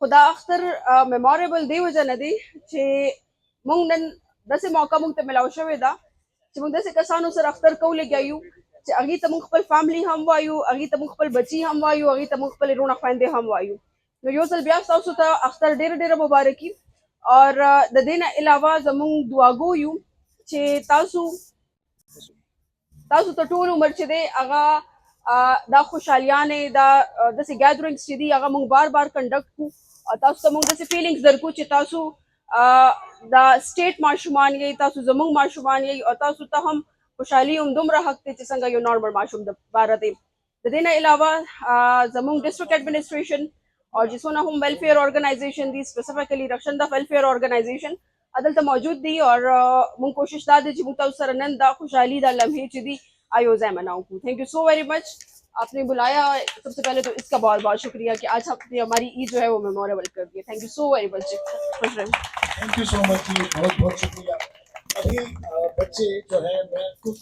खुदा अख्तर मेमोरेबल दी वजह न दी چې مونږ نن داسې موقع مونږ ته ملاو شوې ده چې مونږ داسې کسانو سره اختر کولې یو چې هغې ته مونږ خپل فاملي هم وایو، هغې ته مونږ خپل بچي هم وایو، هغې ته مونږ خپلې رونه خویندې هم وایو. نو یو ځل بیا ستاسو ته اختر ډېره ډېره مبارکي. اور د دې نه علاوه زمونږ دعاګو یو چې تاسو ته ټول عمر چې دی هغه دا خوشحالیانې دا داسې ګیدرینګز چې دي هغه مونږ بار بار کنډکټ کړو او تاسو ته مونږ داسې فیلینګز درکو چې تاسو دا سټیټ ماشومان یې، تاسو زمونږ ماشومان یې او تاسو ته هم خوشحالي همدومره حق دی چې څنګه یو نارمل ماشوم د پاره دی. د دې نه علاوه زمونږ ډسټرکټ ایڈمنسټریشن او چې څونه هم ویلفیر ارګنایزیشن دي، سپیسیفیکلی رخشنده ویلفیر ارګنایزیشن عدالته موجود دي اور مونږ کوشش دا دی چې مونږ تاسو سره نن دا خوشحالي دا لمحې چې دي आयो ज़ै मनाऊं को। Thank you so very much, आपने बुलाया। सबसे पहले तो इसका बहुत बहुत शुक्रिया कि आज आपने हमारी ईद जो है वो मेमोरेबल कर दिया। Thank you so very much. खुश रहें। थैंक यू सो मच जी, बहुत बहुत शुक्रिया। अभी बच्चे जो है मैं कुछ